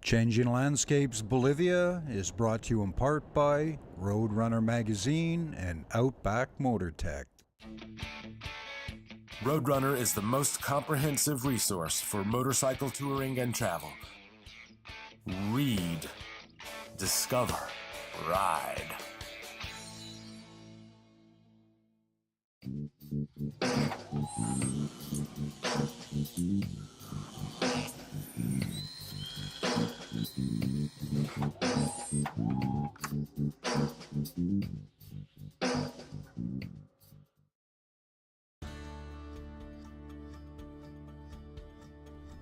Changing Landscapes Bolivia is brought to you in part by Roadrunner Magazine and Outback Motor Tech. Roadrunner is the most comprehensive resource for motorcycle touring and travel. Read, discover, ride.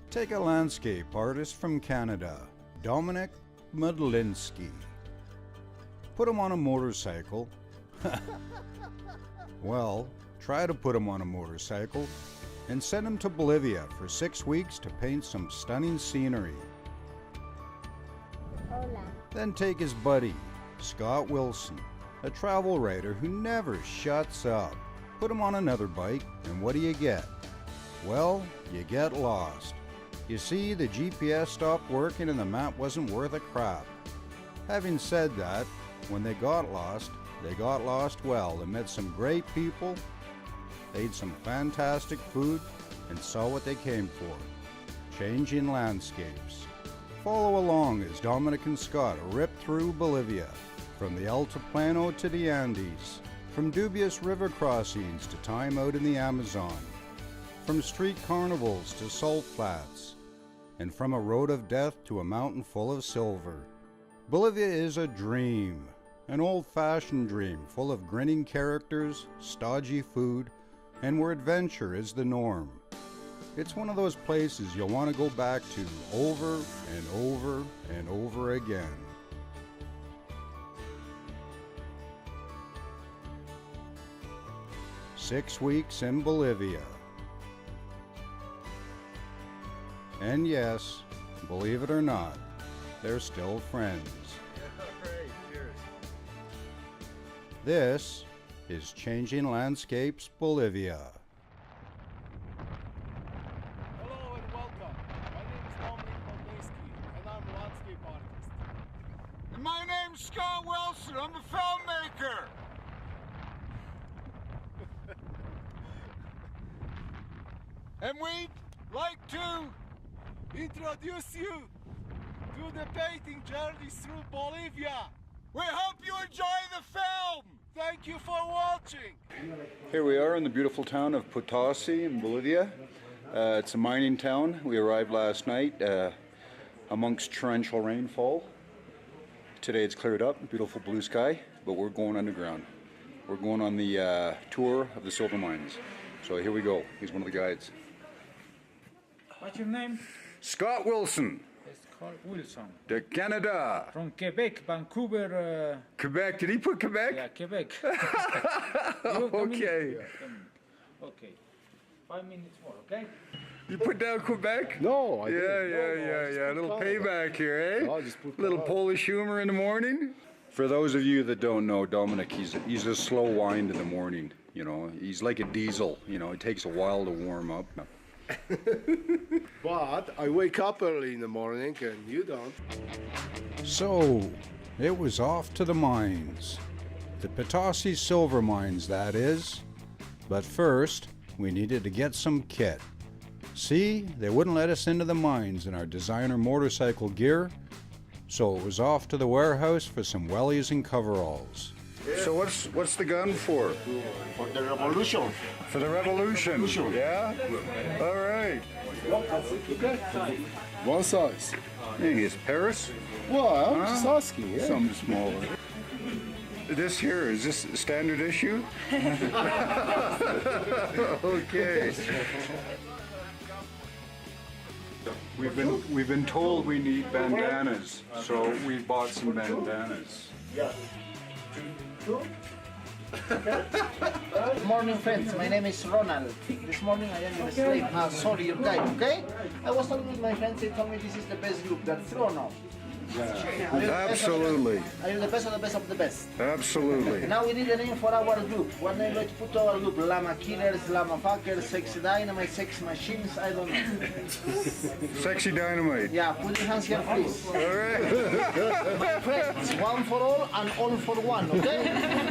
Take a landscape artist from Canada, Dominik. Put him on a motorcycle. Well, try to put him on a motorcycle and send him to Bolivia for 6 weeks to paint some stunning scenery. Hola. Then take his buddy, Scott Wilson, a travel writer who never shuts up. Put him on another bike, and what do you get? Well, you get lost. You see, the GPS stopped working and the map wasn't worth a crap. Having said that, when they got lost well. They met some great people, ate some fantastic food, and saw what they came for. Changing landscapes. Follow along as Dominik and Scott rip through Bolivia, from the Altiplano to the Andes, from dubious river crossings to time out in the Amazon, from street carnivals to salt flats, and from a road of death to a mountain full of silver. Bolivia is a dream, an old-fashioned dream full of grinning characters, stodgy food, and where adventure is the norm. It's one of those places you'll want to go back to over and over and over again. Six weeks in Bolivia. And yes, believe it or not, they're still friends. Alright, cheers. This is Changing Landscapes Bolivia. Hello and welcome. My name is Dominik, and I'm a landscape artist. And my name's Scott Wilson. I'm a filmmaker. And we'd like to Introduce you to the painting journeys through Bolivia. we hope you enjoy the film. Thank you for watching. Here we are in the beautiful town of Potosi in Bolivia. It's a mining town. We arrived last night amongst torrential rainfall. Today it's cleared up, beautiful blue sky, but we're going underground. We're going on the tour of the silver mines. So here we go. He's one of the guides. What's your name? Scott Wilson, It's called Wilson. de Canada. From Quebec, Vancouver. Quebec. Did he put Quebec? Yeah, Quebec. Okay. Okay. 5 minutes more, okay? You put down Quebec? No, I Yeah. A little payback here, eh? No, I just put little Canada. Polish humor in the morning. For those of you that don't know, Dominik, he's a slow wind in the morning. You know, he's like a diesel. You know, it takes a while to warm up. But I wake up early in the morning and you don't. So, it was off to the mines. The Potosi silver mines, that is. But first, we needed to get some kit. See, they wouldn't let us into the mines in our designer motorcycle gear, so it was off to the warehouse for some wellies and coveralls. So what's the gun for? For the revolution. For the revolution. Yeah? All right. One size. Maybe it's Paris? Well, I'm just asking, yeah. Something smaller. This here, is this standard issue? Okay. We've been told we need bandanas, so we bought some bandanas. Good morning, friends. My name is Ronald. This morning I am in a slave. Sorry, your guide, okay? I was talking with my friends. They told me this is the best group. That's Ronald. Absolutely. Are you the best of the best of the best? Absolutely. Now we need a name for our group. What name let's put to our group? Llama Killers, Llama Fuckers, Sexy Dynamite, Sex Machines, I don't know. Sexy Dynamite. Yeah, put your hands here, please. All right. My friends, one for all and all for one, okay?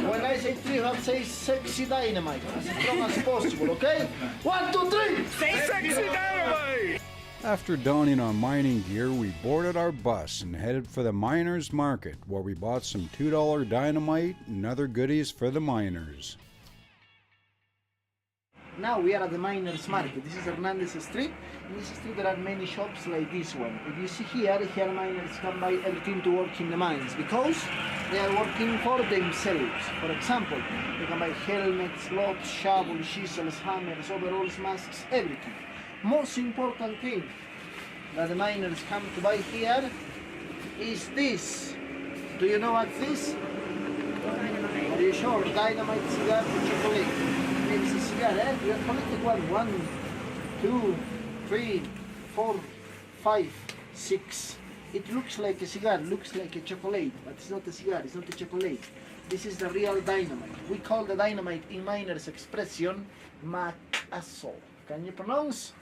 When I say three, you have to say Sexy Dynamite, as strong as possible, okay? 1, 2, 3! Sexy Dynamite! After donning on mining gear, we boarded our bus and headed for the miners' market, where we bought some $2 dynamite and other goodies for the miners. Now we are at the miners' market. This is Hernandez Street. In this street there are many shops like this one. If you see here miners can buy everything to work in the mines because they are working for themselves. For example, they can buy helmets, gloves, shovels, chisels, hammers, overalls, masks, everything. Most important thing that the miners come to buy here is this. Do you know what's this? Dynamite. Are you sure? Dynamite cigar with chocolate. It's a cigar, eh? We have collected one. 1, 2, 3, 4, 5, 6. It looks like a cigar, looks like a chocolate, but it's not a cigar, it's not a chocolate. This is the real dynamite. We call the dynamite in miners' expression macaso. Can you pronounce?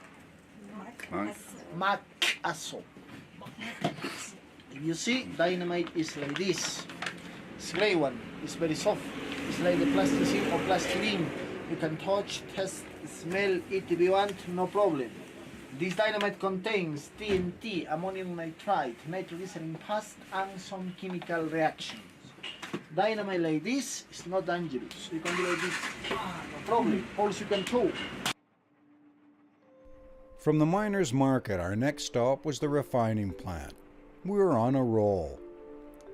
Macaso. If you see, dynamite is like this. It's gray one. It's very soft. It's like the plasticine or plastilene. You can touch, test, smell it if you want, no problem. This dynamite contains TNT, ammonium nitrite, nitroglycerin past, and some chemical reactions. Dynamite like this is not dangerous. You can do like this, no problem. Also, you can throw. From the miners' market, our next stop was the refining plant. We were on a roll.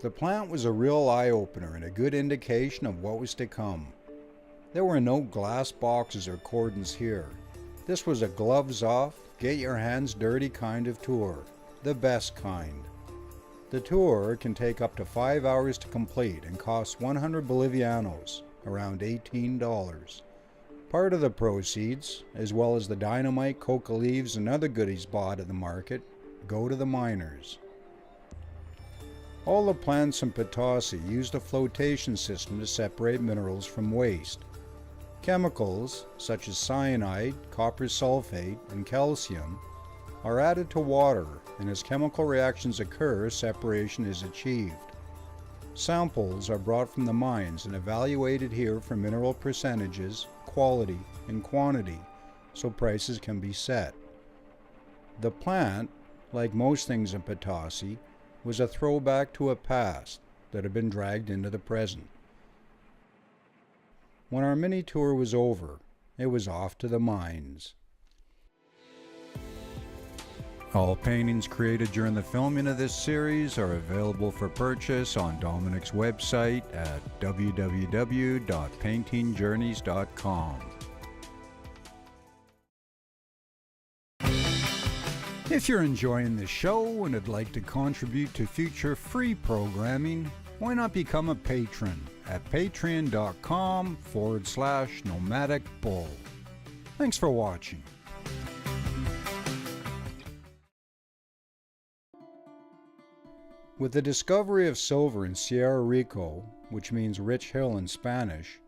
The plant was a real eye-opener and a good indication of what was to come. There were no glass boxes or cordons here. This was a gloves-off, get-your-hands-dirty kind of tour, the best kind. The tour can take up to 5 hours to complete and costs 100 Bolivianos, around $18. Part of the proceeds, as well as the dynamite, coca leaves, and other goodies bought at the market, go to the miners. All the plants in Potosi used a flotation system to separate minerals from waste. Chemicals, such as cyanide, copper sulfate, and calcium, are added to water, and as chemical reactions occur, separation is achieved. Samples are brought from the mines and evaluated here for mineral percentages, quality, and quantity, so prices can be set. The plant, like most things in Potosi, was a throwback to a past that had been dragged into the present. When our mini tour was over, it was off to the mines. All paintings created during the filming of this series are available for purchase on Dominik's website at www.paintingjourneys.com. If you're enjoying the show and would like to contribute to future free programming, why not become a patron at patreon.com/Nomadic Bull. Thanks for watching. With the discovery of silver in Sierra Rico, which means rich hill in Spanish,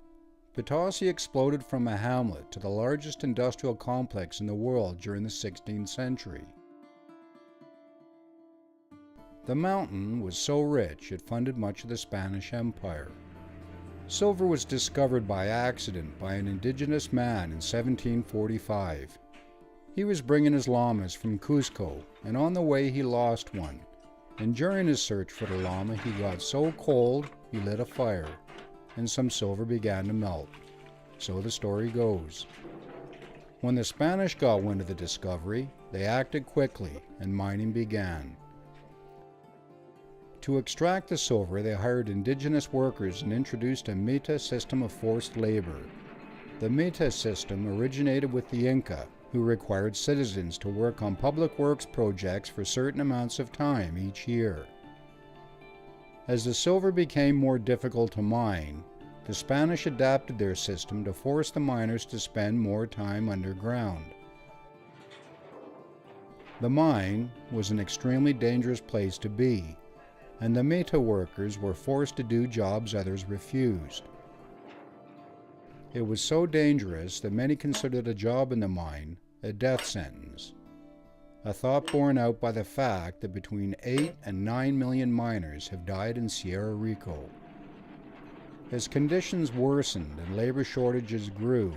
Potosi exploded from a hamlet to the largest industrial complex in the world during the 16th century. The mountain was so rich it funded much of the Spanish Empire. Silver was discovered by accident by an indigenous man in 1745. He was bringing his llamas from Cusco, and on the way he lost one. And during his search for the llama, he got so cold he lit a fire, and some silver began to melt. So the story goes. When the Spanish got wind of the discovery, they acted quickly, and mining began. To extract the silver, they hired indigenous workers and introduced a mita system of forced labor. The mita system originated with the Inca, who required citizens to work on public works projects for certain amounts of time each year. As the silver became more difficult to mine, the Spanish adapted their system to force the miners to spend more time underground. The mine was an extremely dangerous place to be, and the Meta workers were forced to do jobs others refused. It was so dangerous that many considered a job in the mine a death sentence, a thought borne out by the fact that between 8 and 9 million miners have died in Sierra Rico. As conditions worsened and labor shortages grew,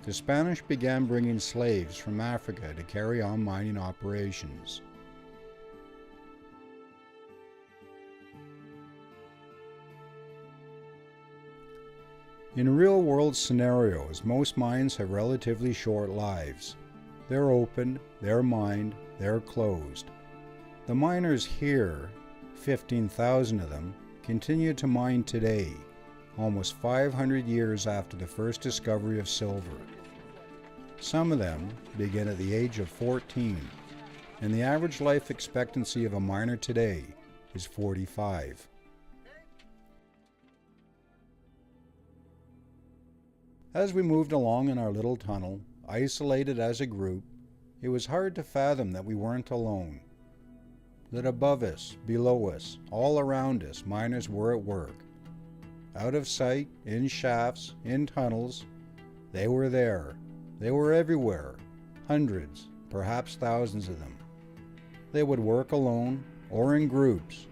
the Spanish began bringing slaves from Africa to carry on mining operations. In real-world scenarios, most mines have relatively short lives. They're open, they're mined, they're closed. The miners here, 15,000 of them, continue to mine today, almost 500 years after the first discovery of silver. Some of them begin at the age of 14, and the average life expectancy of a miner today is 45. As we moved along in our little tunnel, isolated as a group, it was hard to fathom that we weren't alone. That above us, below us, all around us, miners were at work. Out of sight, in shafts, in tunnels, they were there. They were everywhere, hundreds, perhaps thousands of them. They would work alone or in groups,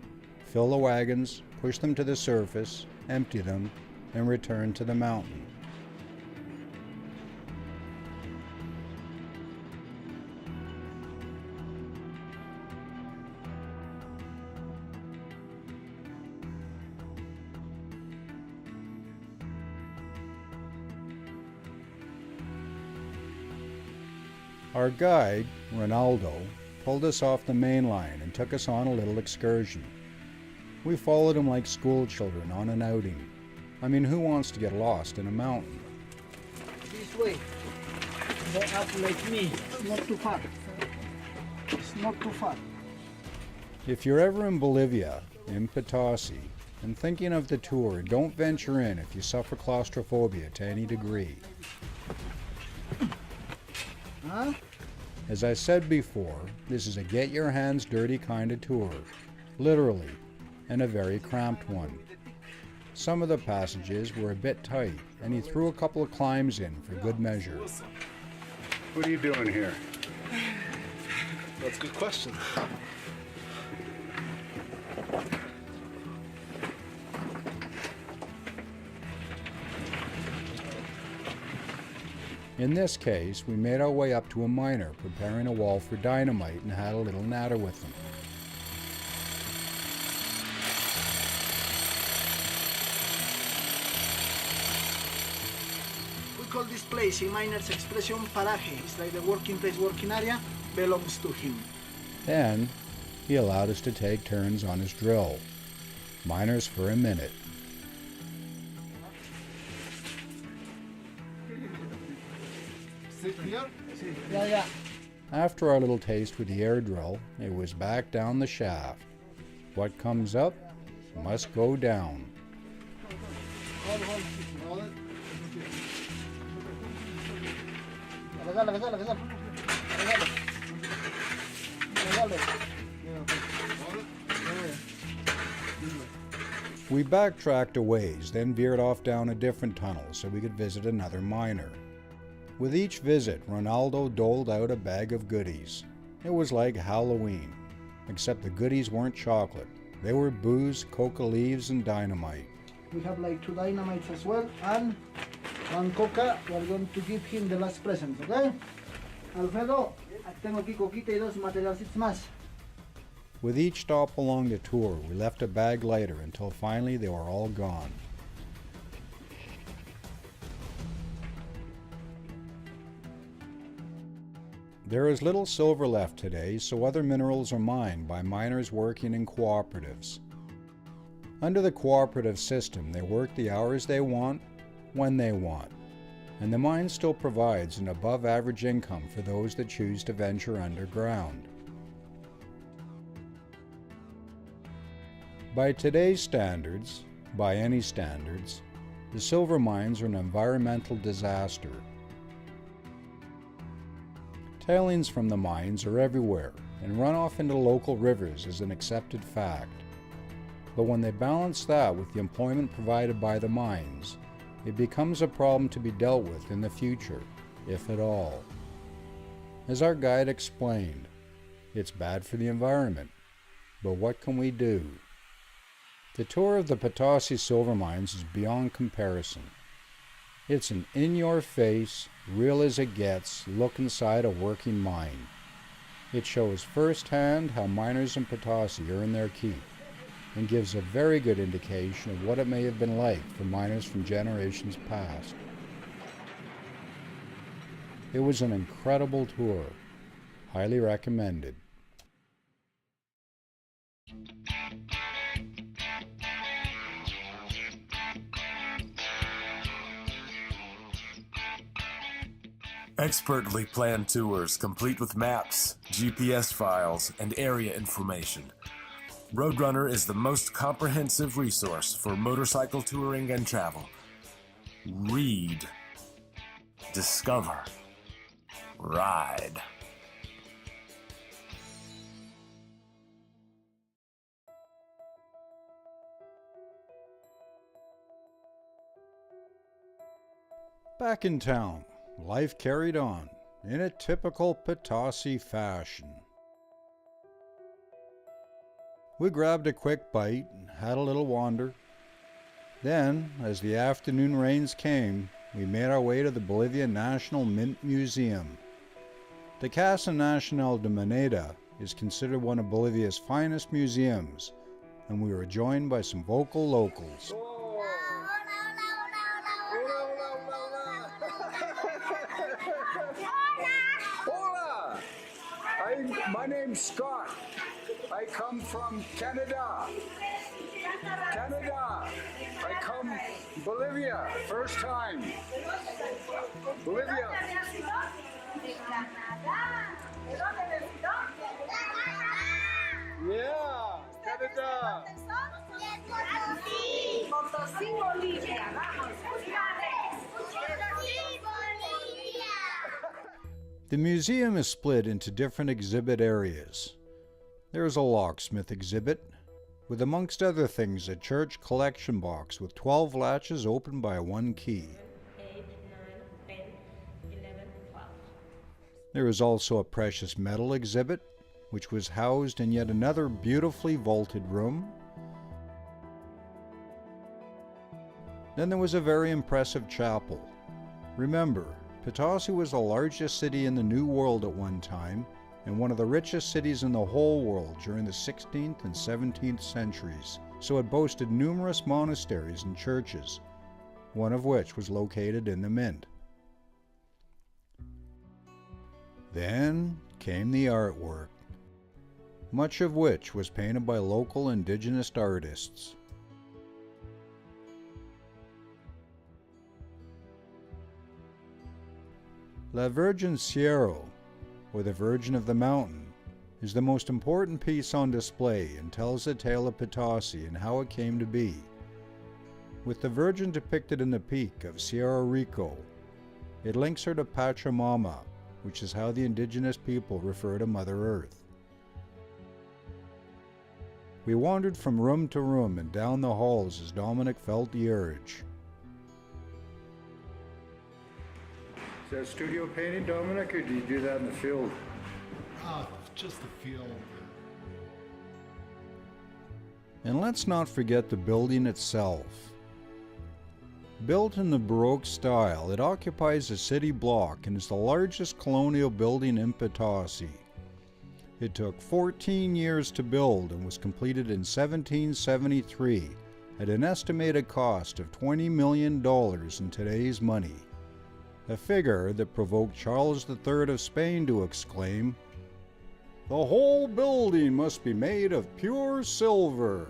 fill the wagons, push them to the surface, empty them, and return to the mountain. Our guide, Ronaldo, pulled us off the main line and took us on a little excursion. We followed him like school children on an outing. I mean, who wants to get lost in a mountain? This way. Go up like me. It's not too far. It's not too far. If you're ever in Bolivia, in Potosi, and thinking of the tour, don't venture in if you suffer claustrophobia to any degree. Huh? As I said before, this is a get-your-hands-dirty kind of tour, literally, and a very cramped one. Some of the passages were a bit tight, and he threw a couple of climbs in for good measure. What are you doing here? That's a good question. In this case, we made our way up to a miner preparing a wall for dynamite and had a little natter with him. We call this place in miners' expression paraje. It's like the working place, working area belongs to him. Then, he allowed us to take turns on his drill. Miners for a minute. Yeah. After our little taste with the air drill, it was back down the shaft. What comes up must go down. We backtracked a ways, then veered off down a different tunnel so we could visit another miner. With each visit, Ronaldo doled out a bag of goodies. It was like Halloween, except the goodies weren't chocolate. They were booze, coca leaves, and dynamite. We have like 2 dynamites as well, and 1 coca. We are going to give him the last present, okay? Alfredo, tengo aquí coquita y 2 materialcitos más. With each stop along the tour, we left a bag lighter until finally they were all gone. There is little silver left today, so other minerals are mined by miners working in cooperatives. Under the cooperative system, they work the hours they want, when they want, and the mine still provides an above-average income for those that choose to venture underground. By today's standards, by any standards, the silver mines are an environmental disaster. Tailings from the mines are everywhere, and runoff into local rivers is an accepted fact. But when they balance that with the employment provided by the mines, it becomes a problem to be dealt with in the future, if at all. As our guide explained, it's bad for the environment, but what can we do? The tour of the Potosi silver mines is beyond comparison. It's an in-your-face, real as it gets, look inside a working mine. It shows firsthand how miners in Potosi earn their keep, and gives a very good indication of what it may have been like for miners from generations past. It was an incredible tour, highly recommended. Expertly planned tours complete with maps, GPS files, and area information. Roadrunner is the most comprehensive resource for motorcycle touring and travel. Read, discover, ride. Back in town, life carried on in a typical Potosi fashion. We grabbed a quick bite and had a little wander. Then, as the afternoon rains came, we made our way to the Bolivian National Mint Museum. The Casa Nacional de Moneda is considered one of Bolivia's finest museums, and we were joined by some vocal locals. Hola! My name's Scott. I come from Canada. I come Bolivia, first time. Bolivia. Yeah, Canada. Potosi, Bolivia. The museum is split into different exhibit areas. There is a locksmith exhibit, with amongst other things a church collection box with 12 latches opened by one key. 8, 9, 10, 11, 12. There is also a precious metal exhibit, which was housed in yet another beautifully vaulted room. Then there was a very impressive chapel. Remember, Potosi was the largest city in the New World at one time, and one of the richest cities in the whole world during the 16th and 17th centuries, so it boasted numerous monasteries and churches, one of which was located in the Mint. Then came the artwork, much of which was painted by local indigenous artists. La Virgen Cielo, or the Virgin of the Mountain, is the most important piece on display and tells the tale of Potosi and how it came to be. With the Virgin depicted in the peak of Sierra Rico, it links her to Pachamama, which is how the indigenous people refer to Mother Earth. We wandered from room to room and down the halls as Dominik felt the urge. Is that studio painting, Dominik, or do you do that in the field? Just the field. And let's not forget the building itself. Built in the Baroque style, it occupies a city block and is the largest colonial building in Potosi. It took 14 years to build and was completed in 1773 at an estimated cost of $20 million in today's money. A figure that provoked Charles III of Spain to exclaim, "The whole building must be made of pure silver."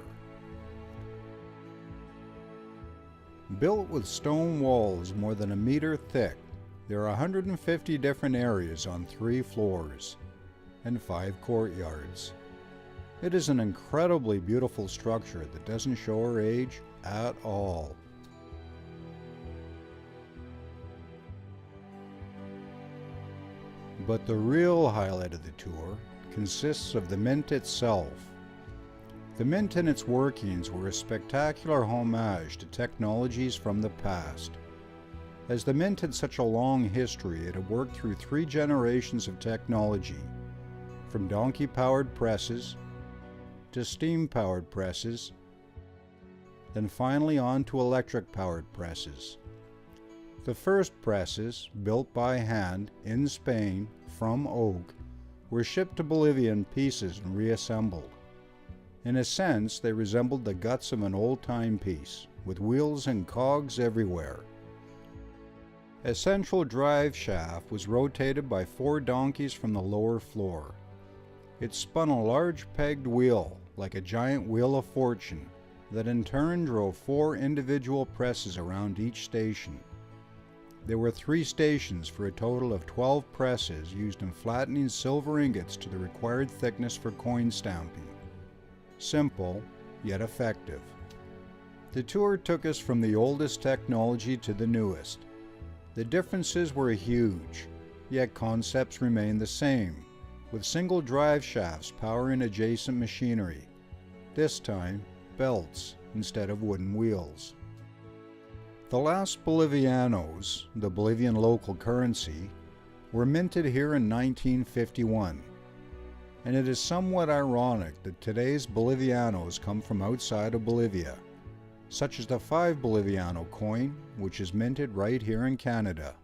Built with stone walls more than a meter thick, there are 150 different areas on 3 floors and 5 courtyards. It is an incredibly beautiful structure that doesn't show her age at all. But the real highlight of the tour consists of the Mint itself. The mint and its workings were a spectacular homage to technologies from the past. As the mint had such a long history, it had worked through 3 generations of technology, from donkey-powered presses to steam-powered presses, then finally on to electric-powered presses. The first presses, built by hand in Spain from oak, were shipped to Bolivia in pieces and reassembled. In a sense, they resembled the guts of an old timepiece, with wheels and cogs everywhere. A central drive shaft was rotated by 4 donkeys from the lower floor. It spun a large pegged wheel, like a giant wheel of fortune, that in turn drove 4 individual presses around each station. There were 3 stations for a total of 12 presses used in flattening silver ingots to the required thickness for coin stamping. Simple, yet effective. The tour took us from the oldest technology to the newest. The differences were huge, yet concepts remained the same, with single drive shafts powering adjacent machinery, this time belts instead of wooden wheels. The last Bolivianos, the Bolivian local currency, were minted here in 1951, and it is somewhat ironic that today's Bolivianos come from outside of Bolivia, such as the 5 Boliviano coin, which is minted right here in Canada.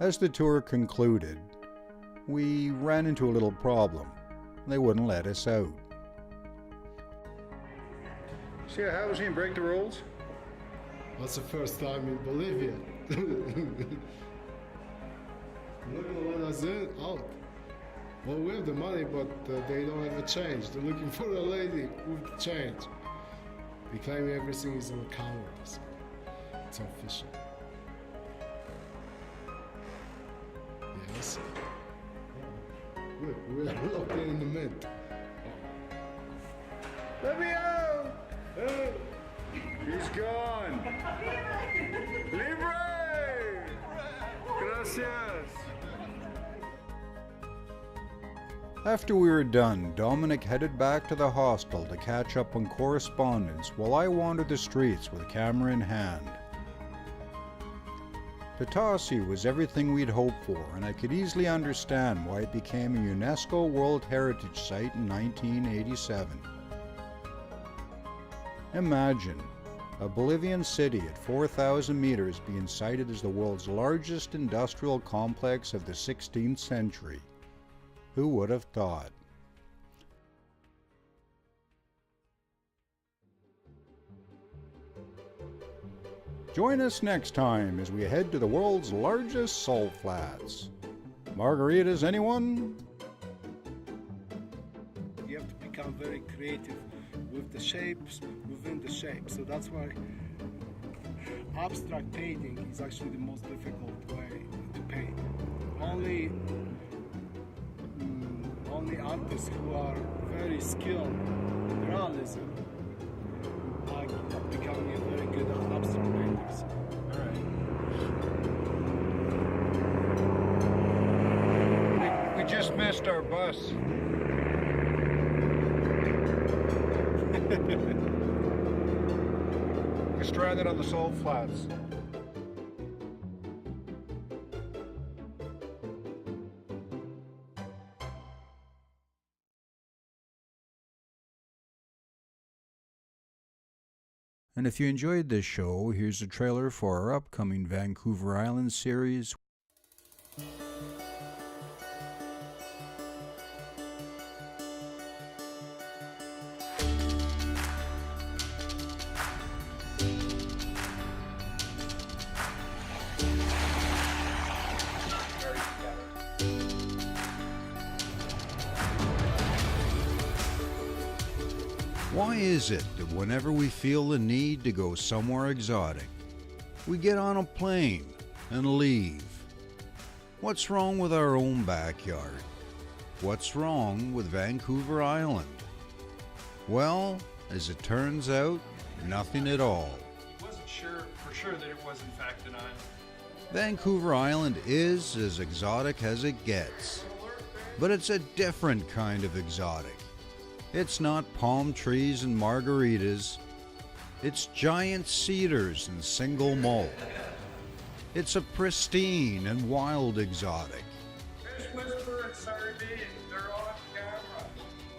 As the tour concluded, we ran into a little problem. They wouldn't let us out. See how housing and break the rules? That's the first time in Bolivia. Not gonna let us in, out. Well, we have the money, but they don't have a change. They're looking for a lady with the change. They claim everything is on cameras. It's official. Yes. Look, we're locked in the mint. Let me out! Hey. He's gone! Libre! Gracias! After we were done, Dominik headed back to the hostel to catch up on correspondence while I wandered the streets with a camera in hand. Potosi was everything we'd hoped for, and I could easily understand why it became a UNESCO World Heritage Site in 1987. Imagine a Bolivian city at 4,000 meters being cited as the world's largest industrial complex of the 16th century. Who would have thought? Join us next time as we head to the world's largest salt flats. Margaritas, anyone? You have to become very creative with the shapes within the shape. So that's why abstract painting is actually the most difficult way to paint. Only artists who are very skilled in realism are becoming very good at abstract painters. We just missed our bus. We're stranded on the salt flats. And if you enjoyed this show, here's a trailer for our upcoming Vancouver Island series. Why is it that whenever we feel the need to go somewhere exotic, we get on a plane and leave? What's wrong with our own backyard? What's wrong with Vancouver Island? Well, as it turns out, nothing at all. Wasn't sure for sure that it was in fact an island. Vancouver Island is as exotic as it gets. but it's a different kind of exotic. It's not palm trees and margaritas. It's giant cedars and single malt. It's a pristine and wild exotic. Fish whisper and sardines, they're on camera.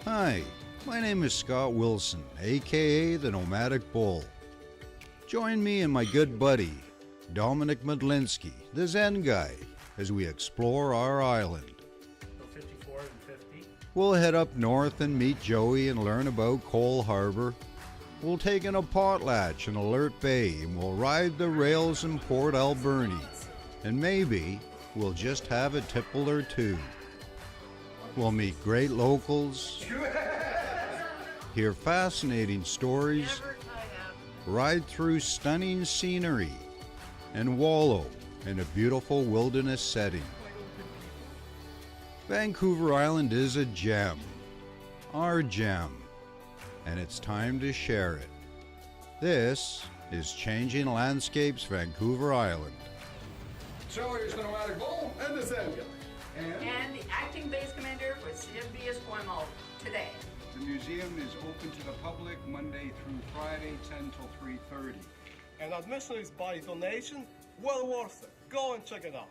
Hi, my name is Scott Wilson, aka the Nomadic Bull. Join me and my good buddy, Dominik Medlinski, the Zen guy, as we explore our island. 54 and 50. We'll head up north and meet Joey and learn about Cole Harbor. We'll take in a potlatch in Alert Bay and we'll ride the rails in Port Alberni. And maybe we'll just have a tipple or two. We'll meet great locals, hear fascinating stories, ride through stunning scenery, and wallow in a beautiful wilderness setting. Vancouver Island is a gem, our gem, and it's time to share it. This is Changing Landscapes Vancouver Island. So here's the Nomadic Bull and the Zen guy. And the acting base commander for CFB Esquimalt today. The museum is open to the public Monday through Friday, 10 till 3:30. And admission is by donation, well worth it. Go and check it out.